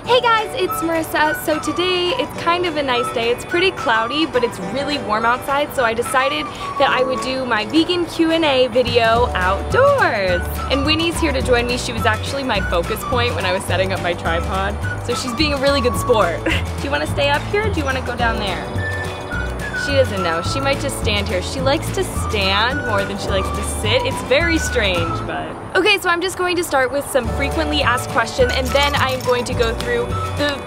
Hey guys, it's Marissa. So today it's kind of a nice day. It's pretty cloudy, but it's really warm outside, so I decided that I would do my vegan Q&A video outdoors. And Winnie's here to join me. She was actually my focus point when I was setting up my tripod, so she's being a really good sport. Do you want to stay up here or do you want to go down there? She doesn't know. She might just stand here. She likes to stand more than she likes to sit. It's very strange, but... Okay, so I'm just going to start with some frequently asked questions, and then I'm going to go through the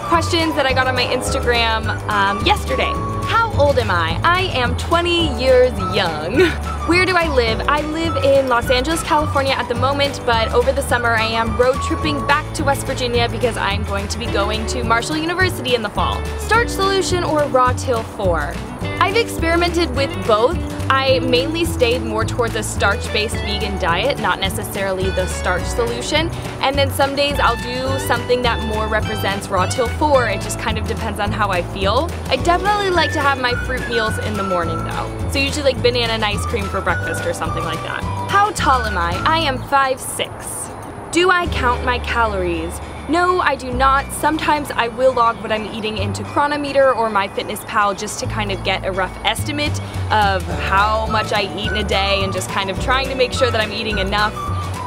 questions that I got on my Instagram yesterday. How old am I? I am 20 years young. Where do I live? I live in Los Angeles, California at the moment, but over the summer I am road tripping back to West Virginia because I'm going to be going to Marshall University in the fall. Starch solution or raw till 4? I've experimented with both. I mainly stayed more towards a starch-based vegan diet, not necessarily the starch solution. And then some days I'll do something that more represents raw till 4. It just kind of depends on how I feel. I definitely like to have my fruit meals in the morning though. So usually like banana and ice cream for breakfast or something like that. How tall am I? I am 5'6". Do I count my calories? No, I do not. Sometimes I will log what I'm eating into Chronometer or MyFitnessPal just to kind of get a rough estimate of how much I eat in a day and just kind of trying to make sure that I'm eating enough,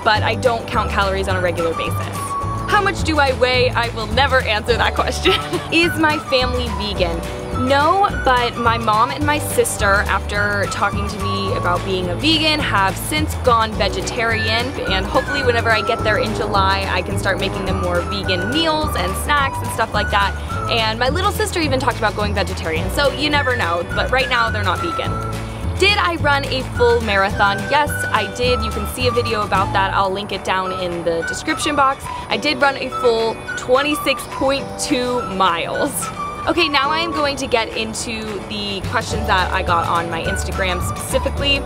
but I don't count calories on a regular basis. How much do I weigh? I will never answer that question. Is my family vegan? No, but my mom and my sister, after talking to me about being a vegan, have since gone vegetarian, and hopefully whenever I get there in July, I can start making them more vegan meals and snacks and stuff like that. And my little sister even talked about going vegetarian, so you never know, but right now they're not vegan. Did I run a full marathon? Yes, I did. You can see a video about that. I'll link it down in the description box. I did run a full 26.2 miles. Okay, now I am going to get into the questions that I got on my Instagram specifically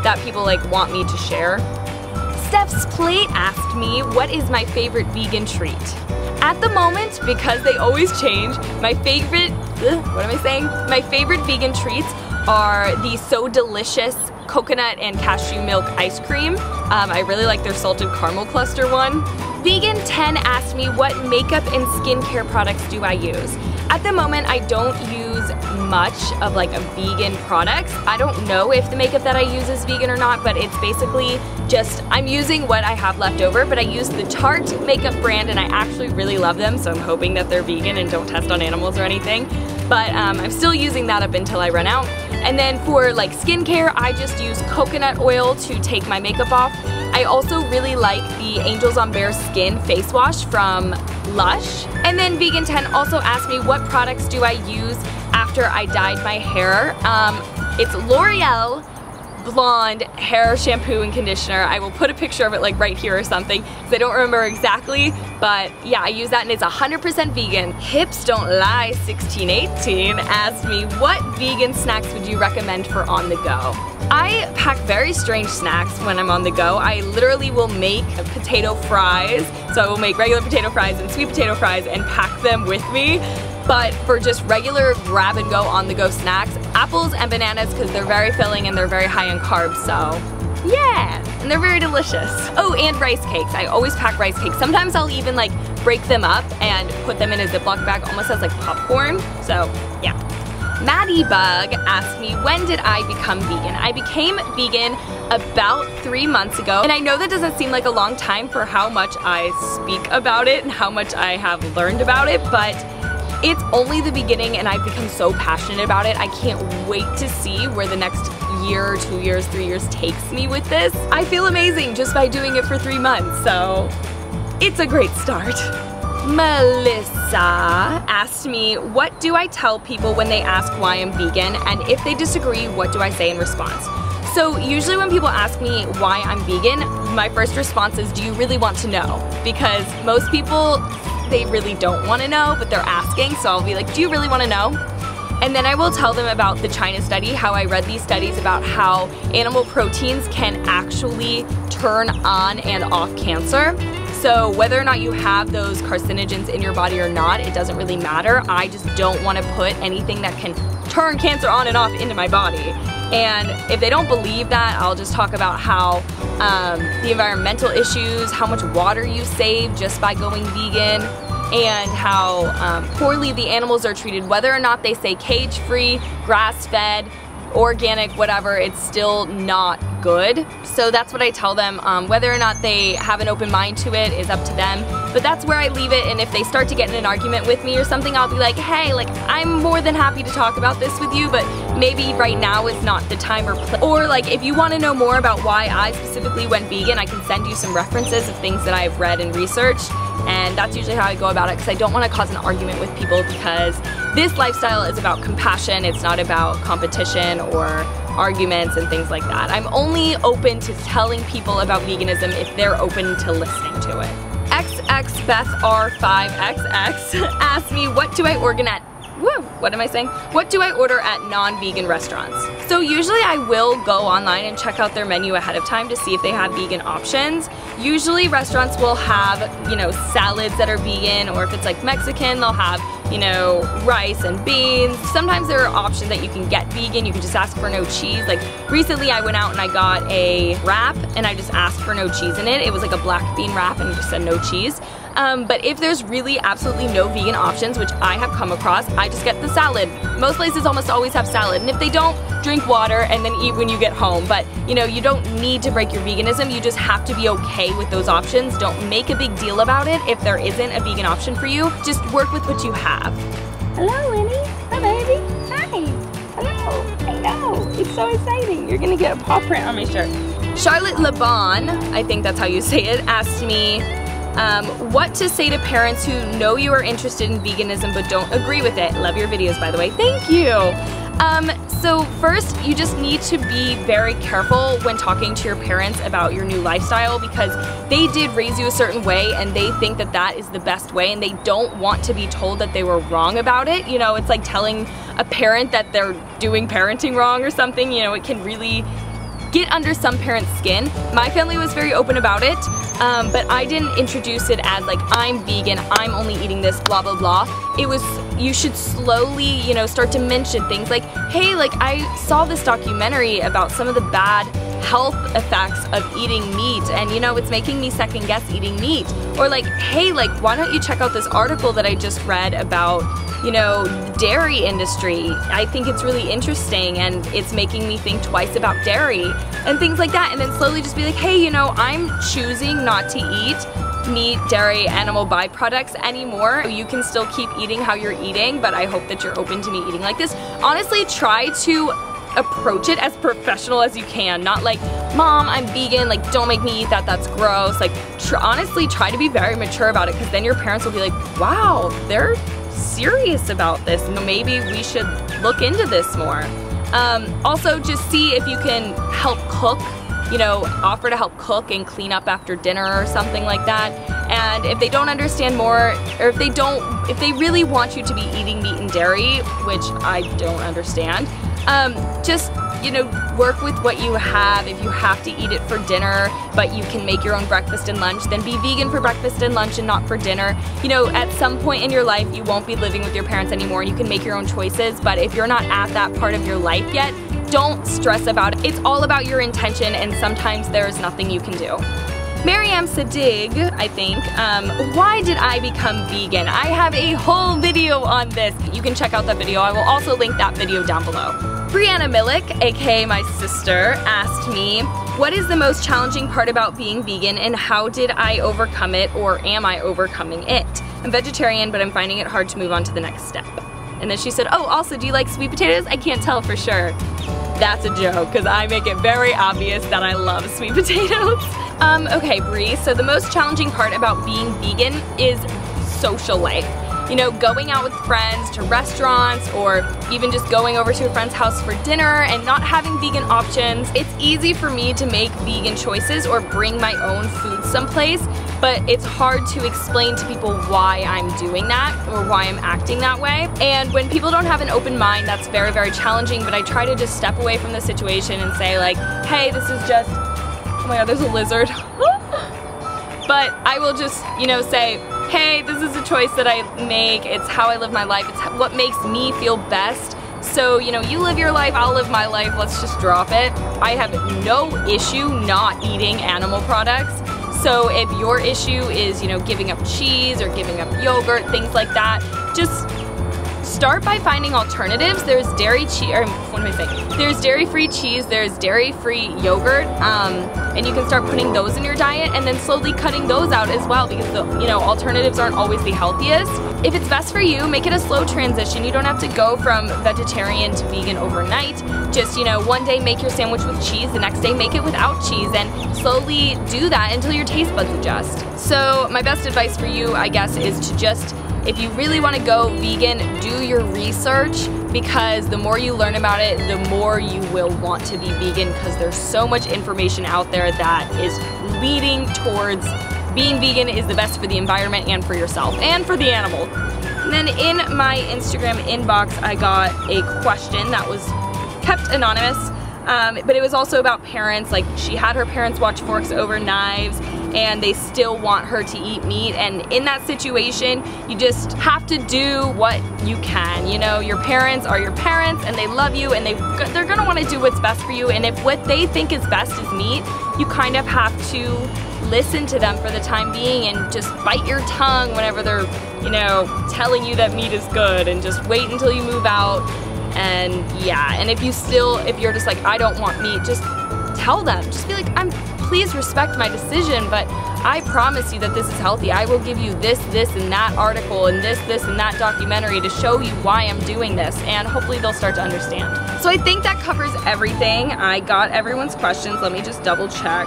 that people want me to share. Steph's Plate asked me, what is my favorite vegan treat? At the moment, because they always change, my favorite, My favorite vegan treats are the So Delicious coconut and cashew milk ice cream. I really like their salted caramel cluster one. Vegan 10 asked me, what makeup and skincare products do I use? At the moment, I don't use much of a vegan products. I don't know if the makeup that I use is vegan or not, but it's basically just, I'm using what I have left over, but I use the Tarte makeup brand and I actually really love them, so I'm hoping that they're vegan and don't test on animals or anything. But I'm still using that up until I run out. And then for skincare, I just use coconut oil to take my makeup off. I also really like the Angels on Bare Skin face wash from Lush. And then Vegan 10 also asked me, what products do I use after I dyed my hair? It's L'Oreal Blonde hair shampoo and conditioner. I will put a picture of it right here or something because I don't remember exactly, but yeah, I use that and it's 100% vegan. Hips Don't Lie 1618 asked me, what vegan snacks would you recommend for on the go? I pack very strange snacks when I'm on the go. I literally will make potato fries, so I will make regular potato fries and sweet potato fries and pack them with me. But for just regular grab and go on the go snacks, apples and bananas because they're very filling and they're very high in carbs, so yeah, and they're very delicious. Oh, and rice cakes. I always pack rice cakes. Sometimes I'll even break them up and put them in a Ziploc bag almost as popcorn, so yeah. Maddie Bug asked me, when did I become vegan? I became vegan about 3 months ago, and I know that doesn't seem like a long time for how much I speak about it and how much I have learned about it, but it's only the beginning and I've become so passionate about it. I can't wait to see where the next year, 2 years, 3 years takes me with this. I feel amazing just by doing it for 3 months, so it's a great start. Melissa asked me, what do I tell people when they ask why I'm vegan, and if they disagree, what do I say in response? So usually when people ask me why I'm vegan, my first response is, do you really want to know? Because most people, they really don't want to know, but they're asking, so I'll be like, do you really want to know? And then I will tell them about the China study, how I read these studies about how animal proteins can actually turn on and off cancer. So whether or not you have those carcinogens in your body or not, it doesn't really matter. I just don't want to put anything that can turn cancer on and off into my body. And if they don't believe that, I'll just talk about how the environmental issues, how much water you save just by going vegan, and how poorly the animals are treated, whether or not they say cage-free, grass-fed, organic, whatever, it's still not good. So that's what I tell them. Whether or not they have an open mind to it is up to them, but that's where I leave it. And if they start to get in an argument with me or something, I'll be like, hey, like, I'm more than happy to talk about this with you, but maybe right now is not the time or place. Or like, if you want to know more about why I specifically went vegan, I can send you some references of things that I've read and researched. And that's usually how I go about it, because I don't want to cause an argument with people, because this lifestyle is about compassion. It's not about competition or arguments and things like that. I'm only open to telling people about veganism if they're open to listening to it. XXBethR5XX asked me, what do I order at What do I order at non-vegan restaurants? So usually I will go online and check out their menu ahead of time to see if they have vegan options. Usually restaurants will have, you know, salads that are vegan, or if it's like Mexican, they'll have, you know, rice and beans. Sometimes there are options that you can get vegan. You can just ask for no cheese. Like recently I went out and I got a wrap and I just asked for no cheese in it. It was like a black bean wrap and it just said no cheese. But if there's really absolutely no vegan options, which I have come across, I just get the salad. Most places almost always have salad, and if they don't, drink water and then eat when you get home. But you know, you don't need to break your veganism, you just have to be okay with those options. Don't make a big deal about it if there isn't a vegan option for you. Just work with what you have. Hello, Winnie. Hi, baby. Hi. Hello. I know. It's so exciting. You're gonna get a paw print on my shirt. Charlotte Laban, I think that's how you say it, asked me, what to say to parents who know you are interested in veganism but don't agree with it. Love your videos, by the way. Thank you. So first, you just need to be very careful when talking to your parents about your new lifestyle, because they did raise you a certain way and they think that that is the best way, and they don't want to be told that they were wrong about it. You know, it's like telling a parent that they're doing parenting wrong or something. You know, it can really get under some parents' skin. My family was very open about it, but I didn't introduce it as like, I'm vegan, I'm only eating this, blah, blah, blah. It was, you should slowly, you know, start to mention things like, hey, like I saw this documentary about some of the bad health effects of eating meat, and you know, it's making me second guess eating meat. Or like, hey, like, why don't you check out this article that I just read about, you know, the dairy industry. I think it's really interesting and it's making me think twice about dairy and things like that. And then slowly just be like, hey, you know, I'm choosing not to eat meat, dairy, animal byproducts anymore. You can still keep eating how you're eating, but I hope that you're open to me eating like this. Honestly, try to approach it as professional as you can. Not like, Mom, I'm vegan, like don't make me eat that, that's gross. Like honestly, try to be very mature about it, because then your parents will be like, wow, they're serious about this. Maybe we should look into this more. Also, just see if you can help cook. You know, offer to help cook and clean up after dinner or something like that. And if they don't understand more, or if they really want you to be eating meat and dairy, which I don't understand, just, you know, work with what you have. If you have to eat it for dinner, but you can make your own breakfast and lunch, then be vegan for breakfast and lunch and not for dinner. You know, at some point in your life, you won't be living with your parents anymore and you can make your own choices, but if you're not at that part of your life yet, don't stress about it. It's all about your intention, and sometimes there's nothing you can do. Mariam Sadig, I think, why did I become vegan? I have a whole video on this. You can check out that video. I will also link that video down below. Brianna Millick, aka my sister, asked me, what is the most challenging part about being vegan and how did I overcome it, or am I overcoming it? I'm vegetarian, but I'm finding it hard to move on to the next step. And then she said, oh, also, do you like sweet potatoes? I can't tell for sure. That's a joke, because I make it very obvious that I love sweet potatoes. Okay, Bree, so the most challenging part about being vegan is social life. You know, going out with friends to restaurants, or even just going over to a friend's house for dinner and not having vegan options. It's easy for me to make vegan choices or bring my own food someplace, but it's hard to explain to people why I'm doing that or why I'm acting that way. And when people don't have an open mind, that's very, very challenging, but I try to just step away from the situation and say like, hey, this is just, oh my god, there's a lizard. But I will just, you know, say, hey, this is a choice that I make, it's how I live my life, it's what makes me feel best. So, you know, you live your life, I'll live my life, let's just drop it. I have no issue not eating animal products. So if your issue is, you know, giving up cheese or giving up yogurt, things like that, just start by finding alternatives. There's dairy cheese, or what am I saying? There's dairy-free cheese, there's dairy-free yogurt, and you can start putting those in your diet and then slowly cutting those out as well, because the, you know, alternatives aren't always the healthiest. If it's best for you, make it a slow transition. You don't have to go from vegetarian to vegan overnight. Just, you know, one day make your sandwich with cheese, the next day make it without cheese, and slowly do that until your taste buds adjust. So my best advice for you, I guess, is to just, if you really want to go vegan, do your research, because the more you learn about it, the more you will want to be vegan, because there's so much information out there that is leading towards being vegan is the best for the environment and for yourself and for the animal. And then in my Instagram inbox, I got a question that was kept anonymous, but it was also about parents. Like, she had her parents watch Forks Over Knives and they still want her to eat meat, and in that situation you just have to do what you can. You know, your parents are your parents and they love you, and they're gonna want to do what's best for you, and if what they think is best is meat, you kind of have to listen to them for the time being and just bite your tongue whenever they're, you know, telling you that meat is good, and just wait until you move out. And yeah, and if you're just like, I don't want meat, just tell them. Just be like, please respect my decision, but I promise you that this is healthy. I will give you this, and that article, and this, and that documentary to show you why I'm doing this, and hopefully they'll start to understand. So I think that covers everything. I got everyone's questions. Let me just double check.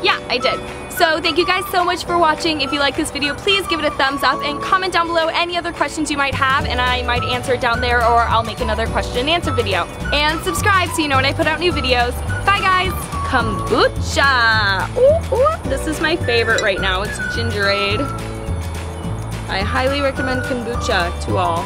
Yeah, I did. So thank you guys so much for watching. If you like this video, please give it a thumbs up and comment down below any other questions you might have, and I might answer it down there, or I'll make another question and answer video. And subscribe so you know when I put out new videos. Bye guys! Kombucha! Ooh, ooh. This is my favorite right now. It's Gingerade. I highly recommend kombucha to all.